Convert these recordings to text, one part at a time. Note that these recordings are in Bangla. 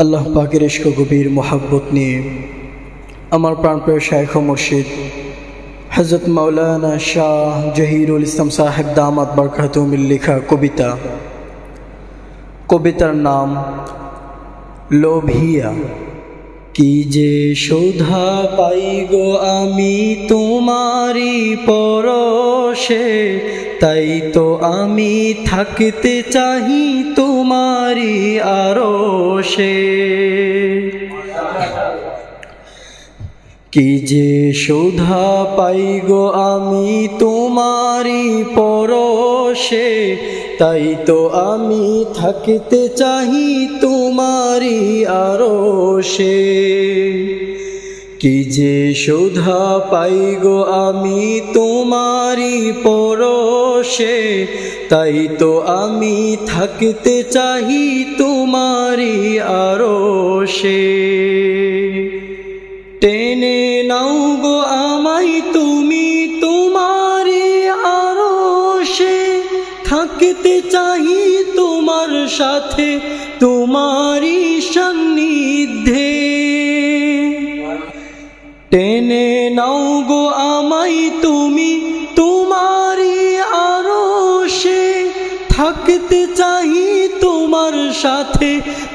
আল্লাহ পাকের ইশক গভীর মোহাব্বত নিয়ে আমার প্রাণপ্রিয় শায়খ ও মুর্শিদ হযরত মাওলানা শাহ জহিরুল ইসলাম সাহেব দামাত বরকাতুহুর লেখা কবিতার নাম লোভিয়া। কি যে শোধা পাই গো আমি তোমারি পরশে, তাই তো আমি থাকতে চাহি তোমারি আরশে। কি যে শোধা পাই গো আমি তোমারি পরশে, তাই তো আমি থাকতে চাহি তোমারি আরশে। কি যে শোধা পাই গো আমি তোমারি পরশে, তাই তো আমি থাকতে চাহি তোমারি আরশে। টেনে নাও গো আমায় তুমি তোমারি আরশে, থাকতে চাহি তোমার সাথে তোমারি সান্নিধ্যে। টেনে নাও গো আমায় তুমি তোমারি আরশে, থাকতে চাহি তোমার সাথে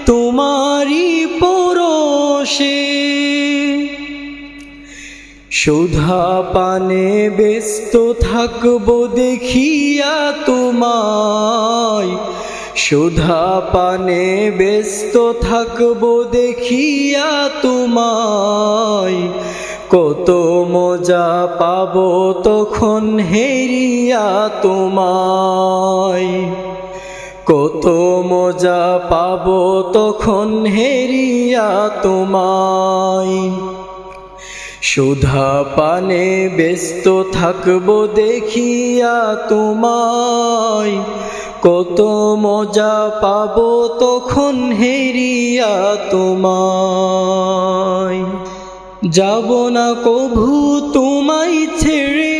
তোমারি পরশে। সুধা পানে ব্যস্ত থাকবো দেখিয়া তোমায়, সুধা পানে ব্যস্ত থাকবো দেখিয়া তোমায়। কত মজা পাবো তখন হেরিয়া তোমায়, কত মজা পাবো তখন হেরিয়া তোমায়। সুধা পানে ব্যস্ত থাকবো দেখিয়া তোমায়, কত মজা পাবো তখন হেরিয়া তোমায়। যাব না কভু তোমায় ছেড়ে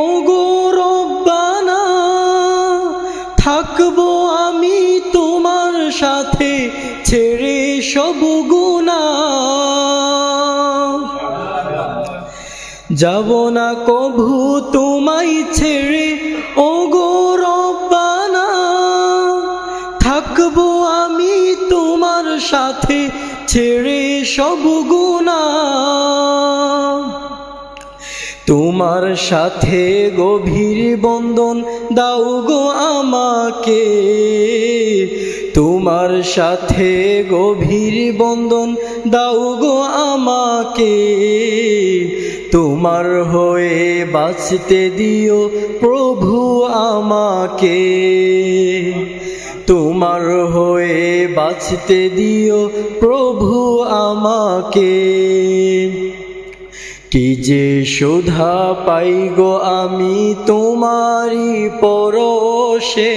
ওগো রব্বানা, থাকবো আমি তোমার সাথে ছেড়ে সব গুনাহ। যাব না কভু তোমায় ছেড়ে ওগো রব্বানা, থাকবো আমি তোমার সাথে ছেড়ে সব গুনাহ। তোমার সাথে গভীর বন্ধন দাও গো আমাকে, তোমার সাথে গভীর বন্ধন দাও গো আমাকে। তোমার হয়ে বাঁচতে দিও প্রভু আমাকে, তোমার হয়ে বাঁচতে দিও প্রভু আমাকে। কি যে শোধা পাই গো আমি তোমারি পরশে,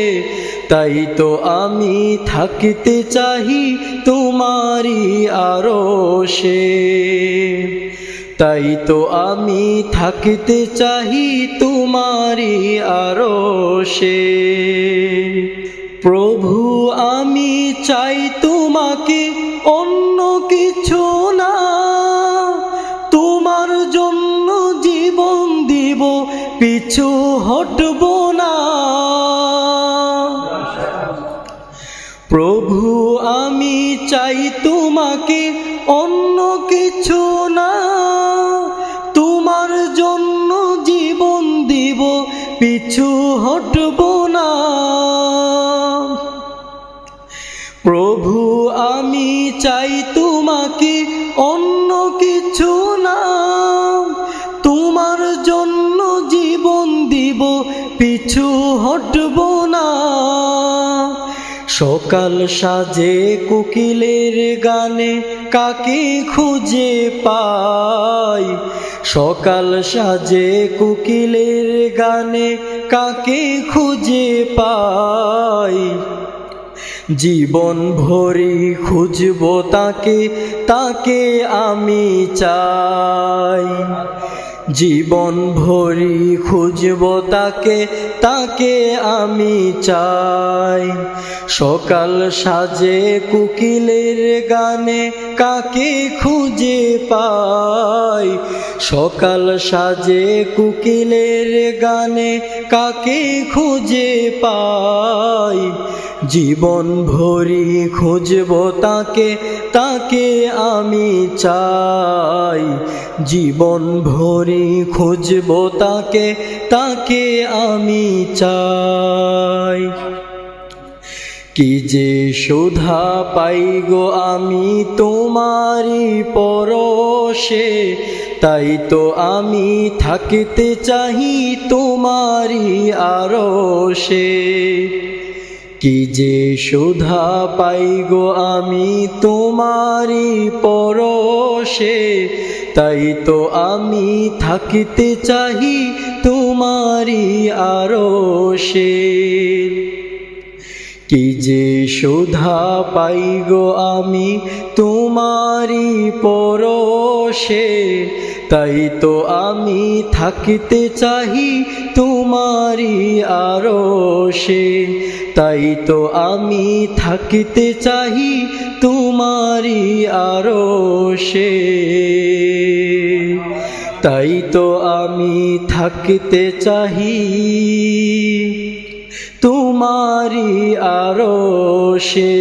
তাই তো আমি থাকতে চাহি তোমারি আরশে। তাই তো আমি থাকতে চাহি তোমারি আরশে। প্রভু আমি চাই তোমাকে অন্য কিছু না, তোমার জন্য জীবন দিব পিছু হটব না। প্রভু আমি চাই তোমাকে অন্য কিছু না, তোমার জন্য জীবন দিব পিছু হটব না। প্রভু আমি চাই তোমাকে অন্য কিছু না, তোমার জন্য জীবন দিব পিছু হটব না। সকাল সাজে কোকিলের গানে কাকে খুঁজে পাই, সকাল সাজে কোকিলের গানে কাকে খুঁজে পাই। জীবন ভরি খুঁজবো তাকে, তাকে আমি চাই। জীবন ভরি খুঁজব তাকে, তাকে আমি চাই। সকাল সাজে কোকিলের গানে কাকে খুঁজে পাই। সকাল সাজে কোকিলের গানে কাকে খুঁজে পাই। জীবন ভরি খুঁজব তাকে, তাকে আমি চাই। জীবন ভরি খুঁজব তাকে, তাকে আমি চাই। কি যে সুধা পাই গো আমি তোমারি পরশে, তাই তো আমি থাকিতে চাহি তোমারি আরশে। কি যে সুধা পাই গো আমি তোমারি পরশে, তাই তো আমি থাকিতে চাহি তোমারি আরশে। কি যে সুধা পাই গো আমি তোমারি পরশে, তাই তো আমি থাকিতে চাহি তোমারি আরশে। তাই তো আমি থাকিতে চাহি তোমারি আরশে। তাই তো আমি থাকিতে চাহি তোমারি আরশে।